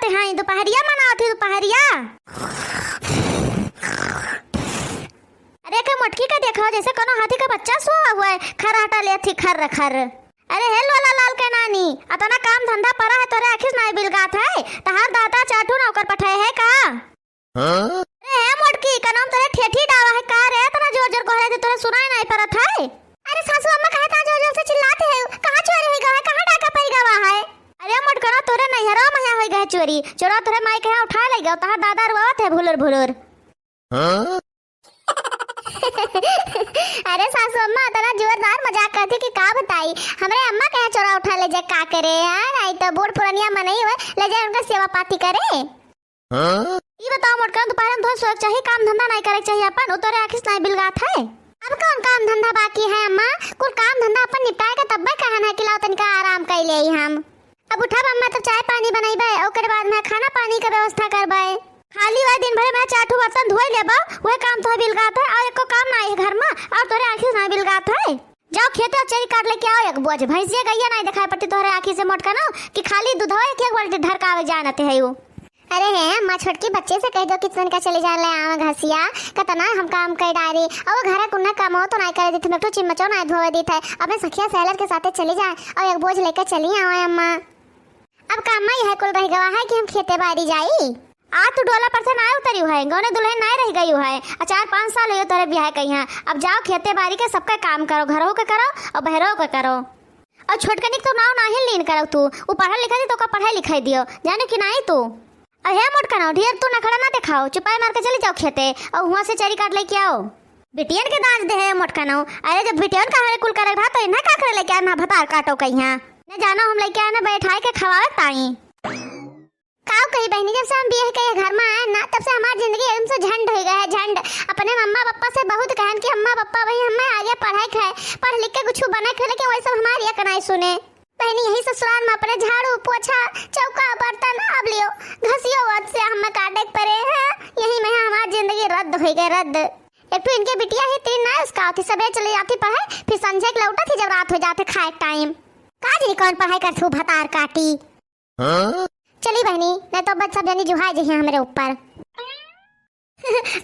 बनाते हैं? दोपहरिया मनाते दोपहरिया। अरे के मोटकी का देखो जैसे कोनो हाथी का बच्चा सोया हुआ है, खर हटा ले थी खर खर। अरे हे लोला लाल के नानी, अतना काम धंधा पड़ा है तोरे आखिस नहीं बिलगात है? तहार दादा चाटू नौकर पठाए है का? अरे हे मोटकी का नाम तोरे ठेठी डावा है का रे? तना जोर जोर कहले थे तोरे सुनाई नहीं परत है? अरे सासू अम्मा कहे ता जोर जोर से चिल्लाते है, कहां चोरी होई गवा है, कहां डाका पड़ गवा है? अरे मोटकरा तोरे नैहरा मया होई गए चोरी, चोरा तोरे माई के उठा ले गयो, तहार दादा रोवत है भुलर भुलर। अरे सासू अम्मा तना जोरदार मजाक करती कि का बताई, हमरे अम्मा कहे चोरा उठा ले जाए का करे यार? नहीं तो बूढ़ पुरानिया मनई हुए ले जाए उनका सेवा पाती करे। ये बताओ मोटका दोपहर में थोड़ा सोच चाहिए, काम धंधा नहीं करे चाहिए अपन? उतरे आखिस नहीं बिलगात है? अब कौन काम धंधा बाकी है अम्मा? कुल काम धंधा अपन निपटाए का तब कहना है कि लाओ तनिका आराम कर ले हम। अब उठा अम्मा तो चाय पानी बनाईबे और ओकर बाद में खाना पानी का व्यवस्था करबे। खाली वह दिन भर में चाटू बर्तन धोई लेबा, वह काम तो बिलगात है और एको काम नहीं है घर में, और तोरे आखिस नहीं बिलगात है? जाओ खेते और चरी काट लेके आओ, एक बोझ भैंसिया गैया नहीं दिखाई पड़ती तोहरे आखी से मोटका ना कि खाली दूध हो एक बाल्टी ढरकावे जानते है वो। अरे है अम्मा छोटकी बच्चे से कह दो कि तन का चले जा ले आवा घसिया कतना हम काम कर डारी और घर कुन्ना काम हो तो नहीं करे देते, तो चिमचो नहीं धोवे देते, अपने सखिया सहेलर के साथे चली जाए और एक बोझ लेकर चली आवे अम्मा। अब काम में यह कुल रह गवा है कि हम खेते बाड़ी जाई। आ तू डोला पर से ना उतरी है, गौने दुल्हन नहीं रह गई है, 4-5 साल हो तोरे ब्याह कहीं। अब जाओ खेते बाड़ी के सबका काम करो, घरों के करो और बहरों के करो। और छोटकनी तो नाव नहीं लीन करो, तू वो पढ़ा लिखा दी तो का पढ़ाई लिखाई दियो जाने कि नहीं तू? अहे मोटका ना ढेर तू नखड़ा ना दिखाओ, चुपाई मार के चले जाओ खेते और वहां से चरी काट लेके आओ। बिटियन के दांत दे है मोटका ना। अरे जब बिटियन का हरे कुल करे तो इन्हें का करे लेके आना भतार काटो कहीं न जानो हम लेके आना बैठाए के खवावे ताई। काऊ कही बहनी जब से हम बियाह के घर में आए ना तब से हमारी जिंदगी एकदम से झंड हो गया है, झंड। अपने मम्मा पापा से बहुत कहन कि अम्मा पापा भाई हमें आगे पढ़ाई खाए पढ़ लिख के कुछ बना के लेके वैसे हमारी एक नहीं सुने। बहनी यही ससुराल में अपने झाड़ू पोछा चौका बर्तन अब लियो घसियो वत से हम काटे पड़े हैं, यही में हमारी जिंदगी रद्द हो गई रद्द। एक तो इनके बिटिया ही 3 ना उसका थी सबे चली जाती पढ़ाई, फिर संजय के लौटा थी जब रात हो जाते खाए टाइम काज नहीं कौन पढ़ाई कर भतार काटी। चली बहनी नहीं तो बच्चा जनी जुहाई जी हमारे ऊपर।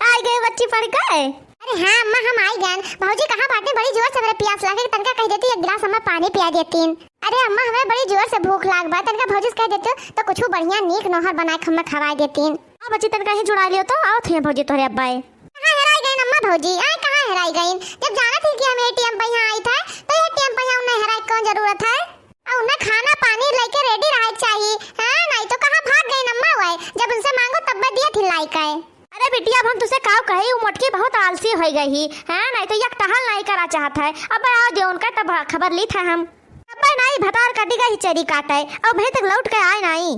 आई गए बच्ची पढ़ गए? अरे हाँ अम्मा हम आई गए। भौजी कहाँ बाटे? बड़ी जोर से मेरे प्यास लागे, तनका कह देती एक गिलास हमें पानी पिया देती। अरे अम्मा हमें बड़ी जोर से भूख लाग बा, तनका भौजी कह देते तो कुछ बढ़िया नीक नोहर बना के हमें खवा देती। हां बच्ची तनका ही जुड़ा लियो तो आओ थे भौजी तोरे अब्बा कहां हेराई गई अम्मा? भौजी आई कहां हेराई गई? जब जाना थी कि हम एटीएम पे यहां आई था तो एटीएम पे यहां नहीं हेराई कौन जरूरत है? और उन्हें खाना पानी लेके रेडी रहे चाहिए हां, नहीं तो कहां भाग गई अम्मा? हुए जब उनसे मांगो तब दिया थी लाई का। अरे बिटिया हम तुझसे काव कही वो मोटकी बहुत आलसी हो गई है, नहीं तो यक टहल नहीं करा चाहता है। अब आओ जो उनका तब खबर ली था हम, अब नहीं भतार काटेगा ही चरी काटे और भई तक लौट के आए नहीं।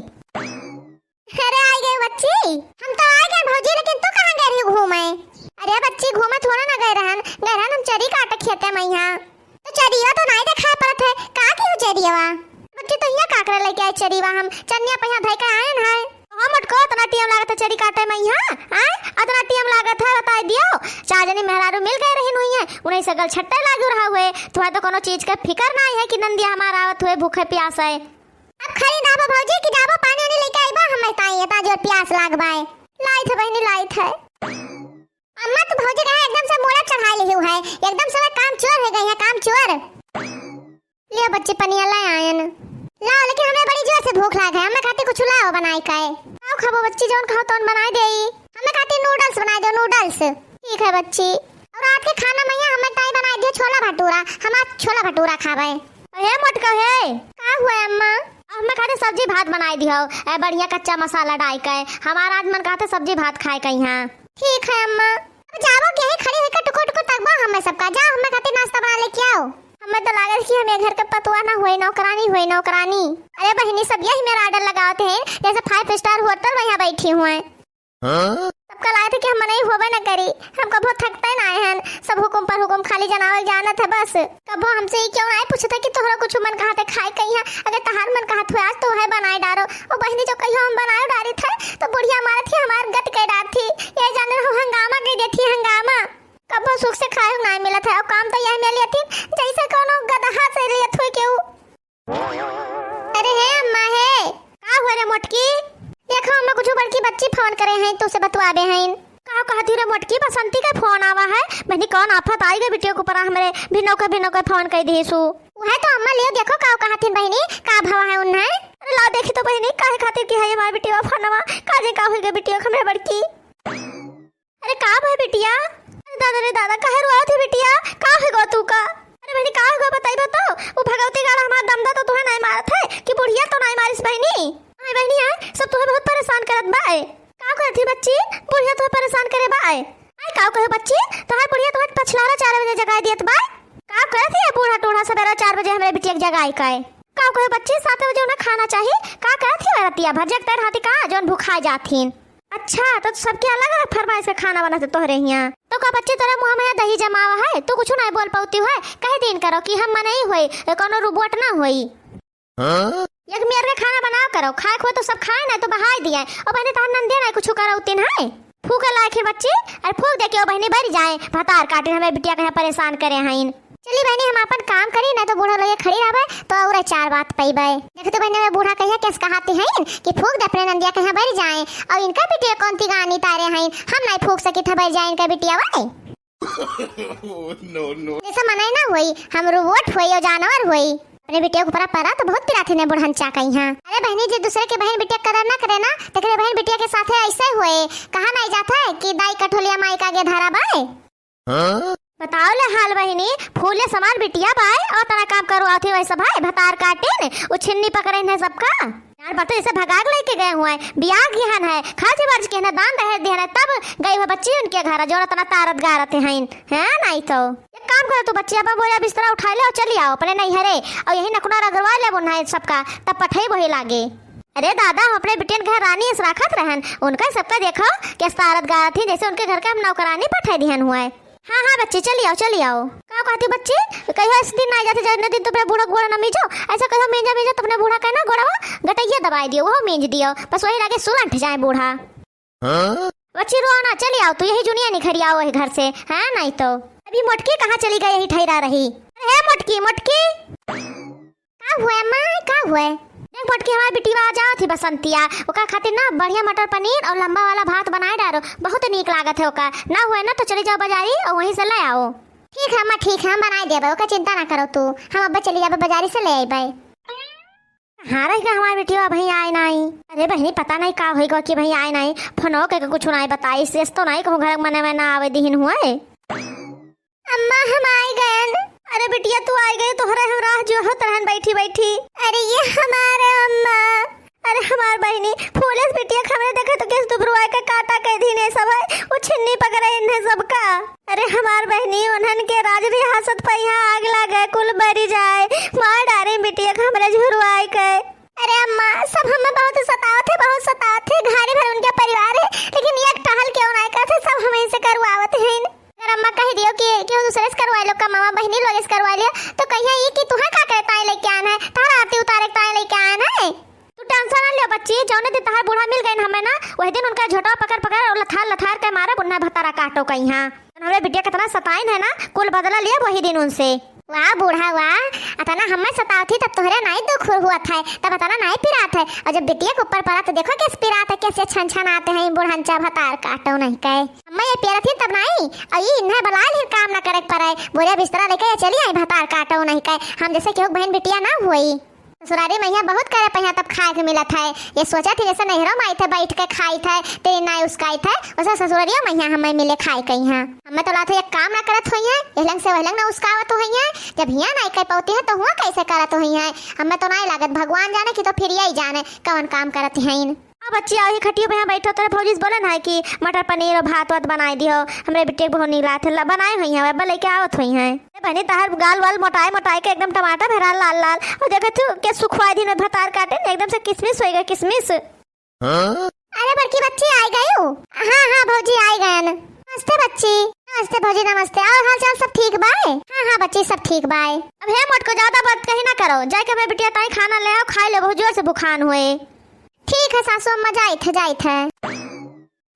अरे आई गई बच्ची, हम तो आ गए भौजी, लेकिन तू कहां गई रही घूमे? अरे बच्ची घूमे थोड़ा ना गए रहन हम चरी काटे खेते में यहां तो चरिया तो नहीं देखा पड़त है का क्यों चरियावा? बच्ची तो यहां काकरा लेके आए चरीवा, हम चन्निया पे यहां धई के आए न है। हम मटको इतना टीएम लागत है चरी काटे में यहां आए, इतना टीएम लागत है बता दियो। 4 जने मेहरारू मिल गए रही हुई है, उन्हें सगल छट्टे लागू रहा हुए, तुम्हें तो कोनो चीज का फिकर नहीं है कि नंदिया हमारा आवत हुए भूखे प्यास है। अब खरी दाबो भौजी कि दाबो पानी उनी लेके आइबा, हमें ताई ता जो प्यास लागबाए लाई थे बहनी लाई थे। अम्मा तो भौजी कहे एकदम से मोड़ा चढ़ा ली है, एकदम से काम चोर हो गई है, काम चोर। लियो बच्चे पनिया ला आयन लाओ, लेकिन हमें बड़ी जोर से भूख लाग है, हमें खाते कुछ लाओ बनाई काए। आओ खाबो बच्ची जोन खाओ तोन बनाई देई, हमें खाते नूडल्स बनाई दो नूडल्स। ठीक है बच्ची। और रात के खाना में हमें ताई बनाई दियो छोला भटूरा, हम आज छोला भटूरा खाबे। अरे मटका है का हुआ अम्मा? हमें खाते सब्जी भात बनाई दियो ए बढ़िया कच्चा मसाला डाल के, हमारा आज मन खाते सब्जी भात खाए कहीं। हां ठीक है अम्मा। अब जाओ के खड़ी होकर टुको टुको तकबा हमें सबका, जाओ हमें खाते नाश्ता बना लेके आओ। हमें तो लागत कि हमें घर का पतवा ना हुए नौकरानी हुए नौकरानी। अरे बहनी सब यही मेरा ऑर्डर लगाते हैं जैसे 5 स्टार होटल में यहाँ बैठी हुए हैं। सबका लाए थे कि हम नहीं होवे न करी, हम कभो थकते ना हैं, सब हुकुम पर हुकुम खाली जनावल जानत है बस। कभो हमसे ही क्यों आए पूछता कि तोहरा कुछ मन कहते खाए कहीं, अगर तहार मन कहत हुआ आज तो है बनाए डारो। ओ बहनी जो कहियो हम बनाए डारी थे तो बुढ़िया मारत थी हमार गट के डार थी, ये जाने हम हंगामा के देती हंगामा। कभो सुख से खाए ना मिलत है और काम तो यह मिली थी जैसे कोनो गदहा से लियत हुई केहू। अरे हे अम्मा है का हुआ रे मोटकी? देखो अम्मा कुछ बड़की बच्ची फोन करे हैं तो उसे बतवाबे हैं। का कहती रे मोटकी बसंती का फोन आवा है। बहनी कौन आफत आई गई बिटिया को पर हमरे भिन्नो का फोन कर दीसु। वह तो अम्मा लियो देखो का कहती बहनी का भवा है उन्हें। अरे ला देखी तो बहनी काहे खातिर की है हमारी बिटिया फोनवा काजे का होई गई बिटिया हमरे बड़की। अरे का भाई बिटिया। अरे दादा काहे रोआ थी बिटिया का है गो तू का। अरे बहनी का है बताई बताओ। वो भगवती गाड़ा हमार दमदा तो तुम्हें नहीं मारत है कि बुढ़िया तो नहीं मारिस बहनी। हां बहनी है सब तुम्हें बहुत परेशान करत बाए। का करती बच्ची बुढ़िया तो परेशान करे बाए। आई का कहे बच्ची तोहार बुढ़िया तो पछलारा 4 बजे जगाई दियत बाए। का करती है बूढ़ा टोढ़ा सवेरा 4 बजे हमरे बिटिया के जगाई काए। का कहे बच्ची 7 बजे उन्हें खाना चाहिए। का करती है रतिया भजक तर हाथी का जोन भूखा जाथीन। अच्छा तो सबके अलग अलग फरमाइश से खाना बनाते तोहरे यहाँ। तो का बच्चे तोरे मुंह में दही जमावा है तू कुछ नहीं बोल पाती है। कहे दिन करो कि हम नहीं होई कोनो रोबोट ना होई। एक मेर के खाना बनाओ करो खाए खो तो सब खाए ना तो बहाई दिए और बहने तार नंदे ना कुछ करो उतिन है फूक लायक है बच्ची। अरे फूक दे के बहने बढ़ जाए भतार काटे हमें बिटिया के परेशान करे हैं। चली बहनी हम अपन काम करी ना तो बूढ़ा लोग खड़ी रहबे तो और 4 बात पईबे। देखो तो बहनी में बूढ़ा कहिया केस कहाती हैं कि फूक दे अपने नंदिया कहां बैठ जाए और इनका बिटिया कौन ती गानी तारे हैं हम नहीं फूक सकी था बैठ जाए इनका बिटिया वाई। नो जैसे मनाई ना हुई हम रोबोट हुई और जानवर हुई। अपने बिटिया को परा तो बहुत पिराथे ने बुढ़नचा कहीं। हां अरे बहनी जी दूसरे के बहन बिटिया कदर ना करे ना तो करे बहन बिटिया के साथ ऐसे हुए कहां नहीं जाता है कि दाई कठोलिया माई का गे धारा बाए। बताओ ले हाल बहिनी फूले समान बिटिया बाय और तना काम करो आथे वैसा भाई भतार काटे ने वो छिन्नी पकड़े ने सबका यार बता इसे भगाग लेके गए हुए बियाह गिहन है खाजे बाज के ना दान रहे दे तब गई हुए बच्ची उनके घर जो तना तारत गारते हैं हैं नहीं तो एक काम करो तू बच्ची अपन बोला बिस्तरा उठा ले और चली आओ अपने नहीं हरे और यही नकुना रगड़वा ले बुना है सबका तब पठई वही लागे। अरे दादा हम अपने बिटियन घर रानी इस राखत रहन उनका सबका देखो कैसे तारत गारत थी जैसे उनके घर का हम नौकरानी पठाई दिहन हुआ है। हाँ हाँ बच्चे चली आओ क्या कहती बच्ची कहियो इस दिन ना जाते जन्म दिन तो अपने बूढ़ा गोड़ा ना मीजो ऐसा कहो मीजा तो अपने बूढ़ा कहना गोड़ा गटैया दबाई दियो वो मीज दियो बस वही लागे सुलंठ जाए बूढ़ा। बच्ची रो ना चली आओ तू यही जुनिया निखरी आओ वही घर से है नहीं तो अभी मोटकी कहाँ चली गई यही ठहरा रही। अरे मोटकी का हुआ मां का हुआ देख मोटकी हमारी बिटिया आ जाओ थी बसंतिया ओका खातिर ना बढ़िया मटर पनीर और लंबा वाला भात बनाए डालो बहुत नीक लागत है ओका ना हुआ ना तो चले जाओ बाजारी और वहीं से ले आओ। ठीक है मां ठीक है हम बनाई देबे ओका चिंता ना करो तू हम अब चली जाबे बाजारी से ले आइबे। हाँ रहेगा हमारी बिटिया भाई आए नहीं। अरे बहनी पता नहीं का होगा कि भाई आए नहीं फोनो के कुछ नहीं बताई शेष तो नहीं कहूँ घर मने में ना आवे दिन हुआ है। अम्मा हम आए गए। अरे बिटिया तू आई गई तोहरे हम राह जो हो तरहन बैठी। अरे ये हमारे अम्मा। अरे हमार बहनी पुलिस बिटिया खबरें देखे तो किस दुबरुआ का काटा कह दी ने सब है वो छिन्नी पकड़े इन्हें सबका। अरे हमार बहनी उन्हन के राज रियासत पर यहाँ आग लगे कुल मरी जाए मार डारे बिटिया खबरें झुरवाई के। अरे अम्मा सब हमें बहुत सताते थे घारे भर उनका परिवार है लेकिन एक टहल क्यों नहीं करते सब हमें से करवावत हैं। अगर अम्मा कह दियो कि क्यों दूसरे से करवा लो का मामा बहनी लोग से करवा लिया तो कहिया ये कि तुहा का करता है लेके आना है तारा आरती उतारे ताए लेके आना है। तू टेंशन ना ले बच्ची जौने दिन तहार बूढ़ा मिल गए हमें ना वही दिन उनका झोटा पकड़ और लथार के मारा बुन्ना भतारा काटो कहीं। यहाँ हमारे बिटिया कितना सताइन है ना कुल बदला लिया वही दिन उनसे। वाह बूढ़ा वाह अतना हमें सतावती तब तोहरा नहीं दुख हुआ था तब अतना नहीं पिरात है और जब बिटिया के ऊपर पड़ा तो देखो कैसे पिरात है कैसे छन आते हैं बुढ़ांचा भतार काटो नहीं कहे हमें ये पिरा थी तब नहीं और ये इन्हें बलाल ही काम ना करे पड़े बोरिया बिस्तरा लेके चली आई भतार काटो नहीं कहे हम जैसे क्यों बहन बिटिया ना हुई। ससुरारी मैया बहुत करे पहिया तब खाए के मिला था ये सोचा थी जैसे नहरों में आई थे बैठ के खाई थे तेरी ना उसका थे वैसे ससुरारियों मैया हमें मिले खाए कहीं हैं हमें तो लाते एक काम ना करत हुई है एलंग से वलंग ना उसका आवत हुई है जब हिया नहीं कह पाती है तो हुआ कैसे करत हुई है हमें तो नहीं लागत भगवान जाने की तो फिर यही जाने कौन काम करत हैं। अब बच्ची आई खटियो पे बैठो तो भौजी बोलन है कि मटर पनीर और भात वात बनाई दियो हमरे बिटिया बहुत नीला थे बनाए हुई है अब लेके आवत हुई है। बहनी तहार गाल वाल मोटाई के एकदम टमाटर भरा लाल और देखे तू के सुखवाई दिन भतार काटे एकदम से किसमिस हो गए किसमिस। अरे बड़की बच्ची आई गई हो। हाँ भौजी आई गए नमस्ते बच्ची। नमस्ते भौजी नमस्ते और हाल चाल सब ठीक बाय। हाँ बच्ची सब ठीक बाय। अब हे मोट को ज्यादा बात कहीं ना करो जाके मैं बिटिया ताई खाना ले आओ खाई लो बहुत जोर से बुखार हुए। ठीक है सासू अम्मा जाइत है।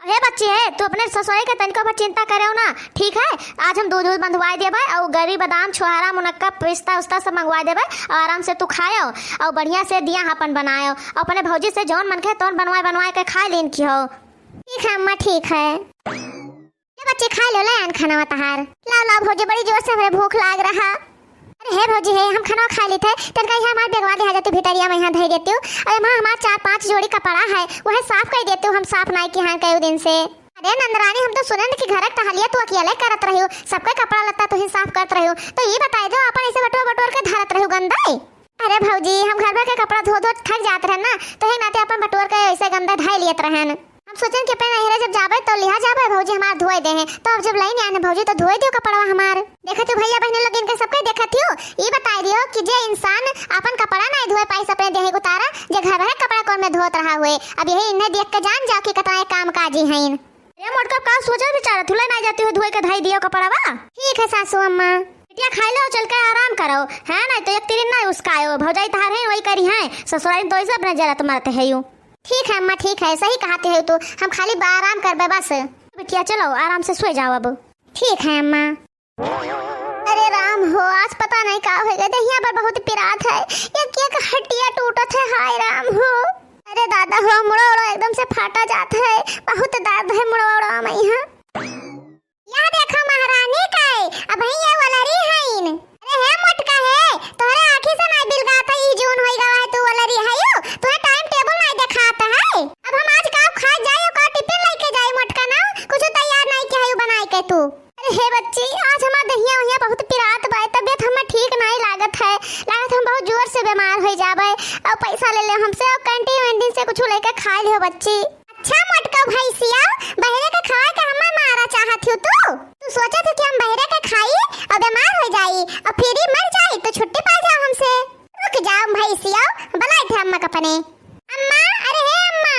हे बच्ची है, तू अपने ससुराल के तनिको पर चिंता करे ना, ठीक है। आज हम दूध बंधवाई देबे और गरी बादाम छोहारा मुनक्का पिस्ता उस्ता सब मंगवा देबे और आराम से तू खायो और बढ़िया से दिया अपन बनायो और अपने भौजी से जौन मन के तौन बनवाए के खा लेन की हो। ठीक है अम्मा, ठीक है। ये बच्चे खा लो ले खाना तहार। ला भौजी, बड़ी जोर से हमें भूख लाग रहा। अरे हे भौजी है, हम खाना खा लेते हैं, तनका यहाँ हमारे बेगवा दे जाते भितरिया में यहाँ धर देती हूँ। अरे माँ हमारे 4-5 जोड़ी कपड़ा है वह साफ कर देती हूँ, हम साफ नहीं किए हैं कई दिन से। अरे नंदरानी, हम तो सुने कि घर टहलिया तू अकेले करत रही हो, सबका कपड़ा लत्ता तू ही साफ करत रही हो, तो ये बताई दो अपन ऐसे बटोर के धरत रही हो गंदा। अरे भौजी, हम घर भर के कपड़ा धो थक जाते रहे ना, तो ही नाते अपन बटोर के ऐसे गंदा ढाई लियत रहन। हम सोचन कि अपने नहरे जब जाबे तो लिहा जाबे भौजी हमार धोए दे हैं, तो अब जब लाइन आने भौजी तो धोए दियो कपड़ा हमार। देखत हो भैया बहन लोग इनके सबके देखत हो, ये बताई दियो कि जे इंसान अपन कपड़ा नहीं धोए पाई अपने देह को तारा, जे घर है कपड़ा कौन में धोत रहा हुए। अब यही इन्हें देख के जान जाओ कि कतना काम काजी हैं। ये मोटका का सोचा बेचारा, तुला नहीं जाती हो धोए के धाई दियो कपड़ा बा। ठीक है सासू अम्मा। बिटिया खा लो, चल के आराम करो है ना, तो एक तीन नहीं उसका आयो भौजाई तहार है वही करी है, ससुराल तो सब न जरा तुम्हारे है यूं। ठीक है अम्मा, ठीक है, सही कहते हो तू, हम खाली आराम करबे बस। बिटिया चलो आराम से सो जाओ अब। ठीक है अम्मा। अरे राम हो, आज पता नहीं का होगा, दहिया पर बहुत पिरात है, एक हड्डियां टूटत है, हाय राम हो। अरे दादा हो, मुड़ा उड़ा एकदम से फाटा जाता है, बहुत दर्द है मुड़ा उड़ा में यहाँ। यहाँ देखो महारानी का अब ये वलरी है। अरे है मोटका है, तोरे आंखें से नहीं बिलगाता ई जून होई गवा है, तू वलरी है यो, तोरे टाइम टेबल नहीं दिखाता है। अब हम आज का खा जाए का टिफिन लेके जाए मोटका ना, कुछ तैयार नहीं किया है बनाए के तू। अरे हे बच्ची, आज हमार दहिया वहिया बहुत पिरात बा, तबियत हमें ठीक नहीं लागत है, लागत हम बहुत जोर से बीमार हो जाबे और पैसा ले ले हमसे और कैंटीन से कुछ लेके खा लियो बच्ची। अच्छा मोटका भैंसिया, बहरे के खाए के हमें मारा चाहत हो तू सोचा था कि हम बहरे के खाई और बीमार हो जाई और फिर ही मर जाई तो छुट्टी पा जाओ हमसे। रुक जाओ भैंसिया, बुलाए थे अम्मा कपने। अम्मा, अरे हे अम्मा।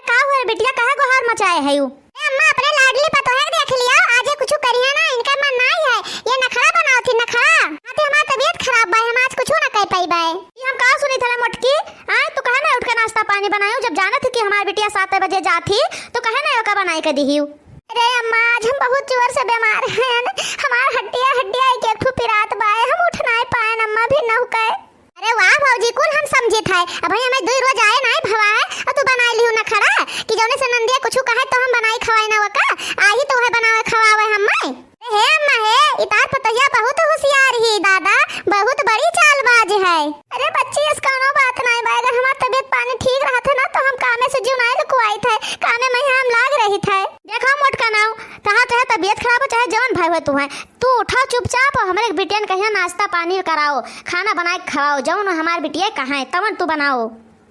का हुआ बिटिया, काहे गुहार मचाए है यू? अम्मा अपने लाडली पतोहे देख लिया, आज कुछ करिया ना, इनका मन नहीं है, ये नखरा बनाओ थी नखरा। आते हमारी तबीयत खराब बा, हम आज कुछ ना कह पाई बा। ये हम का सुनी थला मोटकी, हां तू कहे ना उठ के नाश्ता पानी बनायो, जब जाना थी कि हमारी बिटिया 7 बजे जाती तो कहे ना ओका बनाई के दीहियो। अरे अम्मा, आज हम बहुत जोर से बीमार हैं, हमार हड्डियां एक ठो पिरात बा, हम उठ नहीं पाए अम्मा भी न हुके। अरे वाह भौजी, कुल हम समझे थे, अब भाई हमें 2 रोज आए नहीं भवाए और तू बनाई लियो ना खड़ा कि जौने से नंदिया कुछ कहे तो हम बनाई खवाई ना वका, आई तो है बनावे खवावे हमें। हे अम्मा हे, इतार पतैया बहुत होशियार ही दादा, बहुत बड़ी चालबाज है। अरे बच्ची, इस कोनो बात नहीं बा, अगर हमार तबीयत पानी ठीक रहा था ना तो हम कामे से जीव नहीं लुकवाई थे, कामे में हम लाग रही थे। देखो मोटका नाउ, तहां तो है तबीयत खराब हो चाहे जवन भाई हो, तू उठा चुपचाप हमारे बिटिया ने कहिया नाश्ता पानी कराओ, खाना बनाए खवाओ, जवन हमार बिटिया कहाँ है तवन तू बनाओ।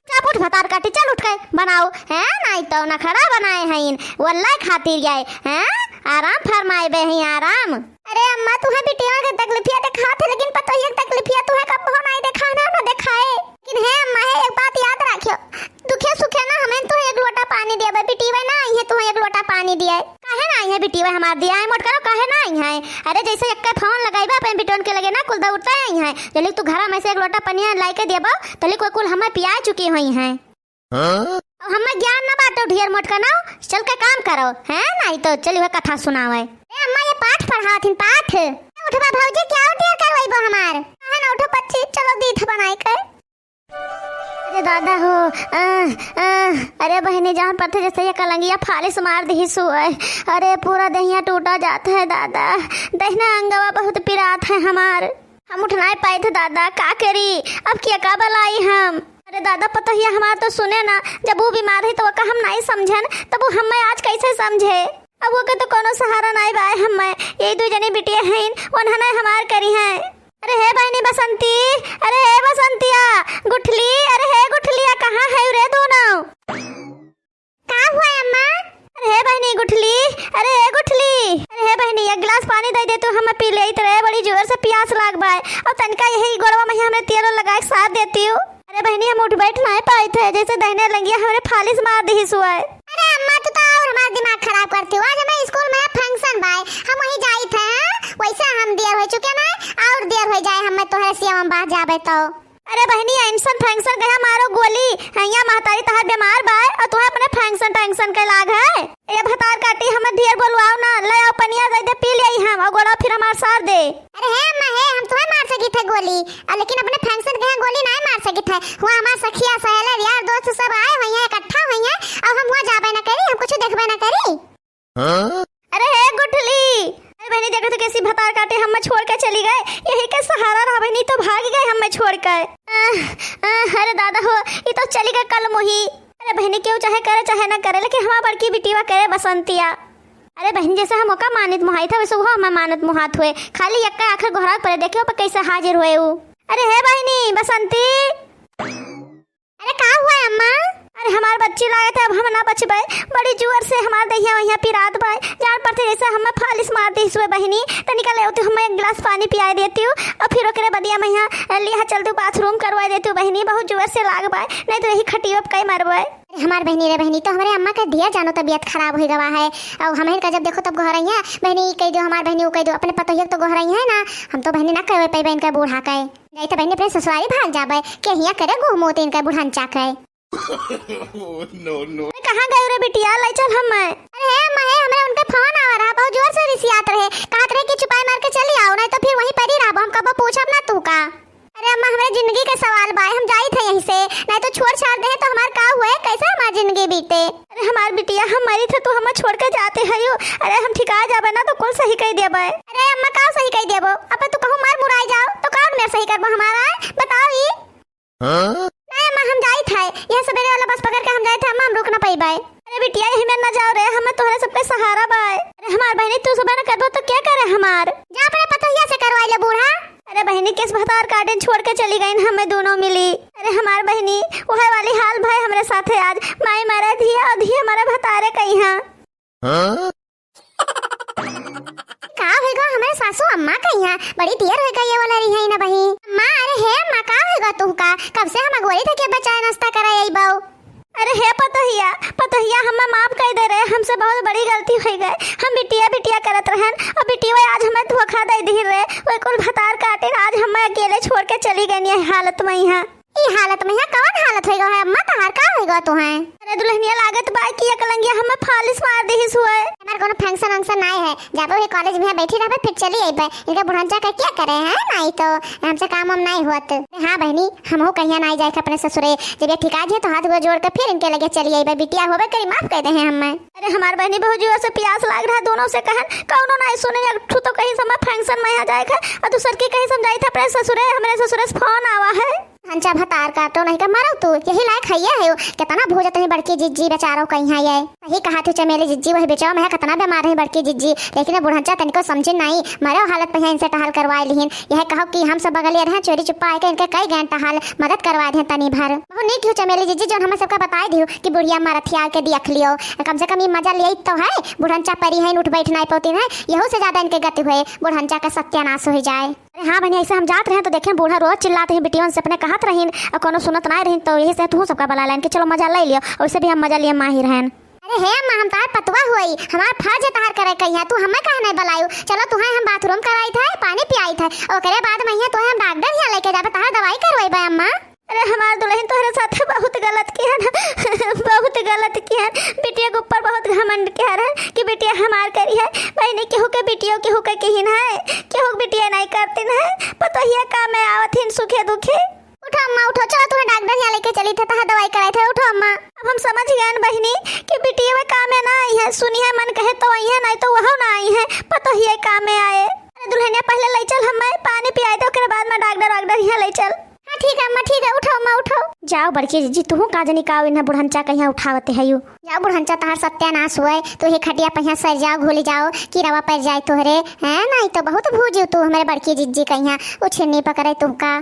चाप उठ भतार काटी, चल उठ के बनाओ है, नहीं तो न खड़ा बनाए हैं वल्ला खातिर जाए हैं, आराम फरमाए बे हैं आराम। अरे अम्मा, तुम्हें बिटिया के तकलीफिया देखा थे, लेकिन पता ही तकलीफिया तुम्हें कब हो नहीं दिखाना ना दिखाए। लेकिन है अम्मा है, एक बात याद रखियो, दुखे सुखे ना हमें तो एक लोटा पानी दिया बे, बिटिया ना आई है तो एक लोटा पानी दिया। काहे ना आई है बिटिया हमार दिया है मोटका, काहे ना आई है? अरे जैसे एक फोन लगाइबा अपन बिटोन के लगे ना कुल दौड़ता आई है, जल्दी तू घर में से एक लोटा पानी लाई के देबो तले कोई कुल हमें पिया चुकी हुई है। अब हमें ज्ञान ना बांटो ढेर मोटका ना, चल के काम करो है, नहीं तो चली हुए कथा सुनावे। अम्मा ये पाठ पढ़ाथिन पाठ। उठबा भौजी, क्या उठिया करवाइबो हमार? है ना उठो बच्ची, चलो दीठ बनाई कर। अरे दादा हो, अरे बहनी जहाँ पर थे जैसे ये कलंगिया फालिस मार दी सुअय, अरे पूरा दहिया टूटा जाता है दादा, दहिना अंगवा बहुत पिरात है हमार, हम उठ नहीं पाए थे दादा, का करी अब क्या का बलाई हम। अरे दादा पता ही हमार तो सुने ना, जब वो बीमार है तो वो हम नहीं समझन, तब वो हमें आज कैसे समझे, अब वो के तो कोनो सहारा नहीं बाए हमें, यही 2 जनी बिटिया हैं उन्होंने हमार करी हैं। अरे हे बहनी बसंती, अरे हे बसंतिया, गुठली, अरे हे गुठलिया कहाँ है रे दोनों? का हुआ अम्मा? अरे हे बहनी गुठली, अरे हे गुठली, अरे हे बहनी एक गिलास पानी दे दे तू, हम पी ले, तेरे बड़ी जोर से प्यास लाग बाय, और तनका यही गोड़वा में हमने तेल लगा के साथ देती हूँ। अरे बहनी हम उठ बैठ नहीं पाए थे, जैसे दहने लगी हमने फालिस मार दी सुअय। अरे अम्मा तू तो और हमारा दिमाग खराब करती हो, आज हमें स्कूल में फंक्शन बाय, हम वहीं जाई थे, वैसे हम देर हो चुके ना और देर हो जाए हमें तो है सिया में बाहर जाबे तो। अरे बहनी एंसन फैंक्शन कहा मारो गोली यहाँ महतारी तहार बीमार बा और तुहा अपने फैंक्शन टैंक्शन के लाग है। ये भतार काटी हमें ढेर बोलवाओ ना, ले आओ पनिया दे दे पी ले हम और गोड़ा फिर हमार सार दे। अरे है अम्मा है, हम तुम्हें मार सकी थे गोली लेकिन अपने फंक्शन के गोली नहीं मार सकी थे। हुआ हमार सखिया सहेला यार दोस्त सब आए हुए हैं, इकट्ठा हुए हैं और हम वहां जाबे ना करी, हम कुछ देखबे ना करी। अरे है गुठली, अरे बहनी देखो तो कैसी भतार काटे हमें छोड़ के चली गए, यही के सहारा रहा बहनी तो भाग गए हमें छोड़ कर। अरे दादा हो ये तो चली गए कल मोही। अरे बहनी क्यों चाहे करे चाहे ना करे लेकिन हमारा बड़की बिटिया करे बसंतिया। अरे बहन जैसे हम ओका मानित मुहाई था वैसे वो हमें मानत मुहात हुए, खाली यक्का आखिर घोड़ा पर देखे पर कैसे हाजिर हुए वो। अरे है बहनी बसंती। अरे का हुआ अम्मा? अरे हमारे बच्चे लाए थे अब हम ना बच पाए, बड़ी जोर से हमारे दहिया वहिया पिरात बाय जान पर थे जैसे हमें फालिस मार दी सुबह बहनी तो निकल आती हूँ, मैं एक गिलास पानी पिया देती हूँ और फिर ओकरे बदिया मैं यहाँ लिया चलती बाथरूम करवा देती हूँ बहनी, बहुत जोर से लाग बाय नहीं तो यही खटियो कई मरवाए। हमार बहनी रे बहनी तो हमारे अम्मा का दिया जानो तबीयत खराब हो गवा है और हमें का जब देखो तब गोह रही है बहनी कह दो हमार बहनी वो कह दो अपने पतोहिया तो गोह रही है ना, हम तो बहनी ना कहे पे बहन का बूढ़ा कहे नहीं तो बहनी अपने ससुराली भाग जाबे के हिया करे गोह मोते इनका बूढ़ांचा कहे। no. कहाँ गए रे बिटिया लाई चल हम। अरे अम्मा है हमारे उनका फोन आ रहा बहुत जोर से रिसियात रहे, कहत रहे कि छुपाई मार के चली आओ नहीं तो फिर वहीं पर ही रहो, हम कब पूछब ना तू का। अरे अम्मा हमारे जिंदगी का सवाल बा, हम जाई थे यहीं से नहीं तो छोड़ छाड़ दे तो हमार का हुए कैसे हमारी जिंदगी बीते। अरे हमार बिटिया हम मरी थे तो हम छोड़ के जाते हैं यो, अरे हम ठिका जाबे ना तो कौन सही कह देबे। अरे अम्मा का सही कह देबो, अब तू कहूं मार मुराई जाओ तो कौन मैं सही करबो हमारा बताओ ही। नहीं अम्मा हम जाई थे यह सवेरे वाला बस पकड़ के हम जाए थे अम्मा, हम रुक ना पाई बाय। अरे बिटिया यही में ना जाओ रे, हमें तोहरे सबके सहारा बाय। अरे हमार बहनी तू सुबह ना करबो तो क्या करे हमार, जा अपने पतोहिया से करवाई ले बूढ़ा। अरे बहनी किस भतार काटन छोड़ के चली गई हमें दोनों मिली। अरे हमार बहनी वह वाली हाल भाई हमारे साथ है आज, माई मारा धिया और धिया हमारा भतारे कहीं हां। का होगा हमारे सासू अम्मा कहीं है बड़ी देर हो गई ये वाला रही है ना बही अम्मा। अरे है अम्मा का होगा तू का कब से हम गोली थे के बचाए नाश्ता कराए आई बाऊ। अरे है पतोहिया हमें माफ कर दे रहे, हमसे बहुत बड़ी गलती हो गई, हम बिटिया बिटिया करत रहन और बिटिया आज हमें धोखा दे दी रहे, वो कुल भतार काटे आज हमें अकेले छोड़ के चली गई ये हालत में। यहाँ ई हालत में यहाँ कौन हालत होगा है अम्मा तहार का होगा तू है। अरे दुल्हनिया लागत बाई की कलंगिया हमें फालिस मार दी हिस हुए। हमारे कोनो फंक्शन वंक्शन नहीं है, जब वो कॉलेज में बैठी रहे फिर चली आई बे इनका बुढ़ांचा का क्या करे हैं नहीं तो हमसे काम हम नहीं होत। हां बहनी हम हो कहीं नहीं जाए अपने ससुरे, जब ये ठिका जे तो हाथ गो जोड़ के फिर इनके लगे चली आई बे बिटिया होबे करी माफ कर दे हैं हमें। अरे हमार बहनी बहुत जोर से प्यास लाग रहा दोनों से कहन कौनो नहीं सुने ठू तो कहीं समय फंक्शन में आ जाएगा और दूसर की कहीं समझाई था अपने ससुरे, हमारे ससुरे से फोन आवा है हंचा भतार काटो नहीं का मारो तू यही लायक हैया है कितना भोजत है बड़की जिज्जी बेचारो कहीं है ये सही कहा तू चमेली जिज्जी वही बेचाओ मैं कितना बीमार है बड़की जिज्जी लेकिन बुढ़ांचा तनिको समझे नहीं मरो हालत पे है इनसे टहल करवाए लिहिन यह कहो कि हम सब बगलिया रहे चोरी चुप्पा आके इनके कई घंटा टहल मदद करवा दे तनी भर बहुत नहीं क्यों चमेली जिज्जी जो हम सबका बताई दियो कि बुढ़िया मारथिया के दिख लियो कम से कम ये मजा ले तो है बुढ़ांचा परी है उठ बैठ नहीं पाती है यहो से ज्यादा इनके गति हुए बुढ़ांचा का सत्यानाश हो जाए। अरे हाँ बहनी ऐसे हम जात रहे तो देखें बूढ़ा रोज चिल्लाते हैं बिटिया से अपने कहत रहीन और कोनो सुनत नहीं रहीन तो यही से तू सबका बला लेन कि चलो मजा ले लियो वैसे भी हम मजा लिए माहिर हैं। अरे हे अम्मा हम तार पतवा हुई हमार फर्ज है तार करे कहिया तू हमें कहा नहीं बलायू चलो तुहे हम बाथरूम कराई थे पानी पियाई थे ओकरे बाद में तुहे हम डॉक्टर यहाँ लेके जाबे तार दवाई करवाई बे अम्मा। अरे हमार दुल्हन तोहरे साथ बहुत गलत किया ना बहुत गलत किया बिटिया के ऊपर बहुत घमंड किया है कि बिटिया हमार करी है बहनी केहू के बिटियो केहू के कहिन है केहू बिटिया नहीं करती है पतोहिया का मैं आवत हिन सुखे दुखे। उठो अम्मा उठो चलो तुम्हें डॉक्टर यहाँ लेके चली थे तहा दवाई कराई थे उठो अम्मा। अब हम समझ गए बहनी कि बिटिया में काम में ना आई है सुनी है मन कहे तो आई है नहीं तो वह ना आई है पतोहिया काम में आए। अरे दुल्हनिया पहले ले चल हमें पानी पियाई दे उसके बाद में डॉक्टर यहाँ ले चल। हाँ ठीक है अम्मा ठीक है उठो अम्मा उठो जाओ बड़की जी तू का जनी का इन्हें बुढ़ंचा कहीं उठावते है यू जाओ बुढ़ंचा तहार सत्यानाश हुए तो ये खटिया पहिया सर जाओ घोली जाओ कि रवा पर जाए तोहरे है नहीं तो बहुत भूजू तू हमारे बड़की जिज्जी कहीं वो छिन्नी पकड़े तुमका।